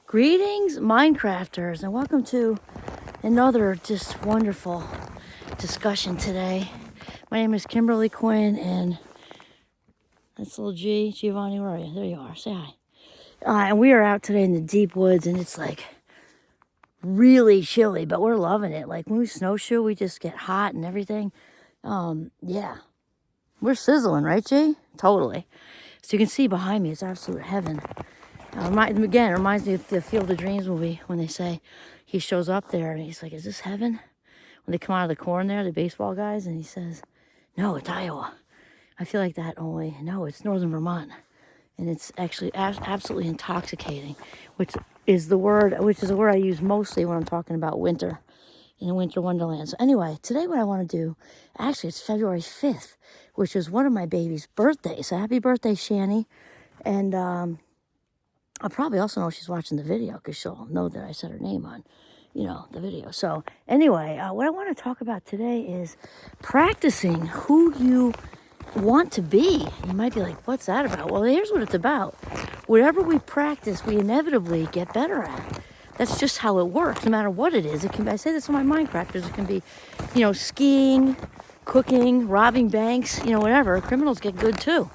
Greetings, Minecrafters, and welcome to another just wonderful discussion today. My name is Kimberly Quinn, and that's little G. Giovanni, where are you? There you are. Say hi. And we are out today in the deep woods, and it's like really chilly, but we're loving it. Like when we snowshoe, we just get hot and everything. Yeah, we're sizzling, right, G? Totally. So you can see behind me, it's absolute heaven. It reminds me of the Field of Dreams movie when they say he shows up there and he's like, is this heaven? When they come out of the corn there, the baseball guys, and he says, no, it's Iowa. I feel like that only, no, it's Northern Vermont. And it's actually absolutely intoxicating, which is a word I use mostly when I'm talking about winter in a winter wonderland. So anyway, today what I want to do, actually it's February 5th, which is one of my baby's birthdays. So happy birthday, Shani. And I'll probably also know she's watching the video because she'll know that I said her name on, the video. So anyway, what I want to talk about today is practicing who you want to be. You might be like, what's that about? Well, here's what it's about. Whatever we practice, we inevitably get better at. That's just how it works, no matter what it is. It can be, I say this to my Minecrafters, it can be, skiing, cooking, robbing banks, whatever. Criminals get good too,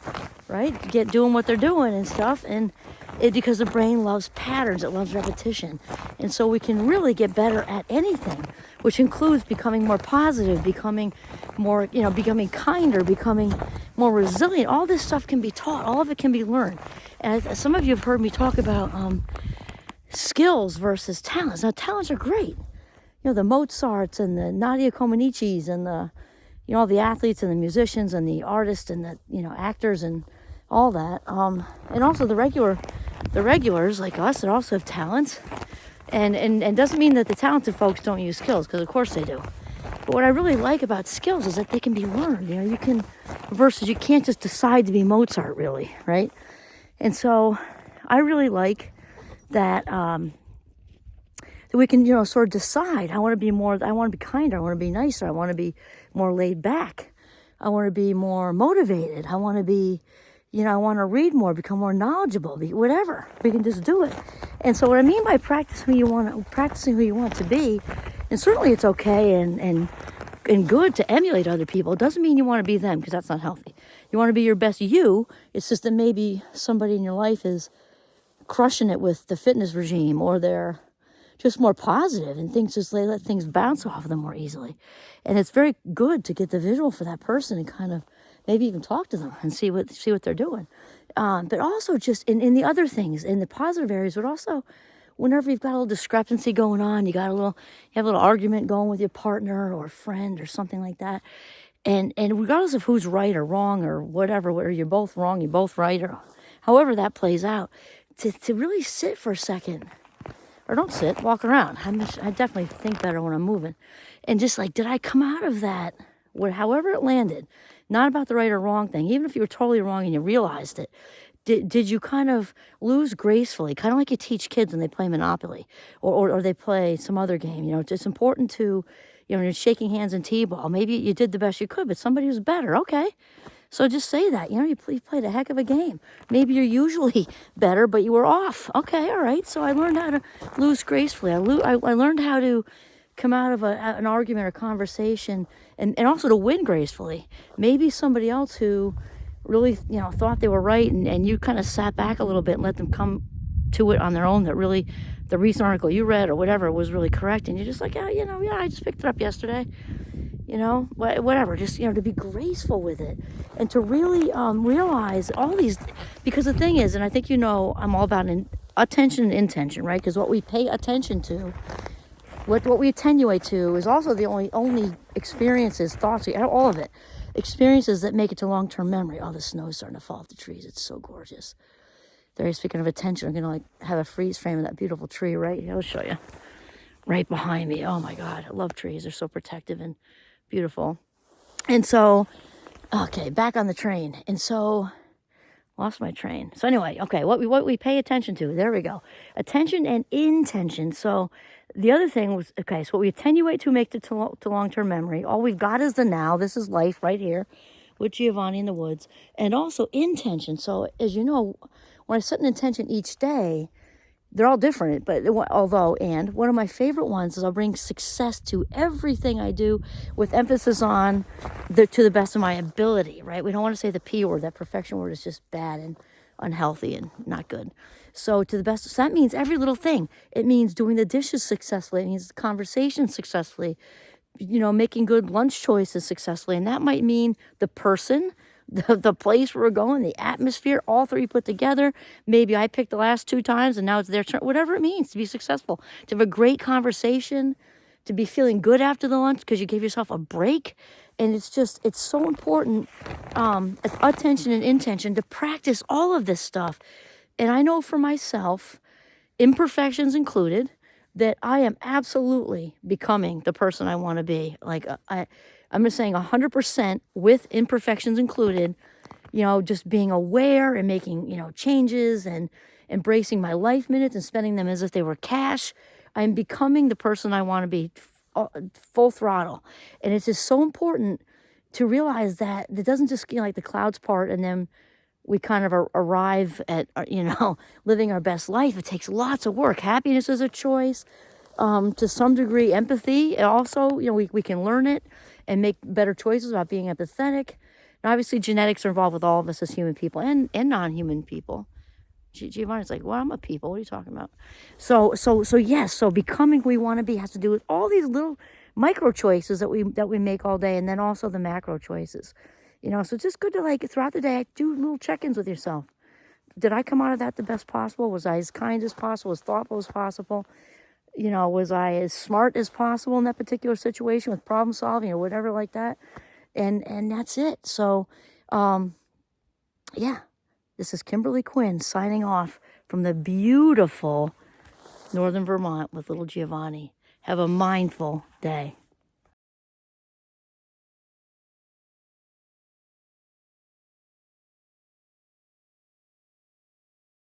right? Get doing what they're doing and stuff. And because the brain loves patterns, it loves repetition. And so we can really get better at anything, which includes becoming more positive, becoming more, becoming kinder, becoming more resilient. All this stuff can be taught. All of it can be learned. And some of you have heard me talk about skills versus talents. Now, talents are great. The Mozarts and the Nadia Comaneci's and the, all the athletes and the musicians and the artists and the, actors and all that. And also the regulars like us that also have talents. And doesn't mean that the talented folks don't use skills, because of course they do. But what I really like about skills is that they can be learned. You can't just decide to be Mozart, really, right? And so I really like that that we can, sort of decide. I want to be kinder, I want to be nicer, I want to be more laid back, I want to be more motivated, I want to be, I want to read more, become more knowledgeable, whatever. We can just do it. And so what I mean by practicing who you want to be, and certainly it's okay and good to emulate other people. It doesn't mean you want to be them, because that's not healthy. You want to be your best you. It's just that maybe somebody in your life is crushing it with the fitness regime, or they're just more positive and they let things bounce off of them more easily. And it's very good to get the visual for that person and kind of maybe even talk to them and see what they're doing. But also just in the other things, in the positive areas, but also whenever you've got a little discrepancy going on, you have a little argument going with your partner or friend or something like that. And regardless of who's right or wrong or whatever, whether you're both wrong, you're both right, or however that plays out, to really sit for a second. Or don't sit, walk around. I definitely think better when I'm moving. And just like, did I come out of that, however it landed, not about the right or wrong thing, even if you were totally wrong and you realized it, did you kind of lose gracefully, kind of like you teach kids when they play Monopoly or they play some other game. It's important to, when you're shaking hands in T-ball, maybe you did the best you could, but somebody was better, okay. So just say that, you played a heck of a game. Maybe you're usually better, but you were off. Okay, all right. So I learned how to lose gracefully. I learned how to come out of an argument or conversation and also to win gracefully. Maybe somebody else who really, thought they were right and you kind of sat back a little bit and let them come to it on their own, that really the recent article you read or whatever was really correct. And you're just like, I just picked it up yesterday. Whatever, just, to be graceful with it and to really realize all these, because the thing is, and I think, I'm all about attention and intention, right? Because what we pay attention to, what we attenuate to is also the only experiences, thoughts, all of it, experiences that make it to long-term memory. Oh, the snow's starting to fall off the trees. It's so gorgeous. There, speaking of attention, I'm going to have a freeze frame of that beautiful tree right here. I'll show you. Right behind me. Oh my God, I love trees. They're so protective and beautiful. And so, okay, back on the train. And so, lost my train. So anyway, okay, what we pay attention to, there we go. Attention and intention. So the other thing was, okay, so what we attenuate to make it to long-term memory. All we've got is the now. This is life right here with Giovanni in the woods. And also intention. So as you know, when I set an intention each day, they're all different, but and one of my favorite ones is I'll bring success to everything I do with emphasis on to the best of my ability, right? We don't want to say the P word. That perfection word is just bad and unhealthy and not good. So to the best, so that means every little thing. It means doing the dishes successfully. It means conversation successfully, making good lunch choices successfully. And that might mean the person, the place where we're going, the atmosphere, all three put together. Maybe I picked the last 2 times and now it's their turn. Whatever it means to be successful, to have a great conversation, to be feeling good after the lunch because you gave yourself a break. And it's so important, attention and intention, to practice all of this stuff. And I know for myself, imperfections included, that I am absolutely becoming the person I want to be. Like I'm just saying 100% with imperfections included, just being aware and making, changes and embracing my life minutes and spending them as if they were cash. I'm becoming the person I want to be, full throttle. And it's just so important to realize that it doesn't just, like the clouds part and then we kind of arrive at, living our best life. It takes lots of work. Happiness is a choice. To some degree, empathy. Also, we can learn it and make better choices about being empathetic. And obviously, genetics are involved with all of us as human people and non-human people. Giovanni's like, well, I'm a people. What are you talking about? So yes. So becoming who we want to be has to do with all these little micro choices that we make all day, and then also the macro choices. So it's just good to throughout the day, do little check-ins with yourself. Did I come out of that the best possible? Was I as kind as possible, as thoughtful as possible? Was I as smart as possible in that particular situation with problem solving or whatever like that? And that's it. So, yeah, this is Kimberly Quinn signing off from the beautiful Northern Vermont with little Giovanni. Have a mindful day.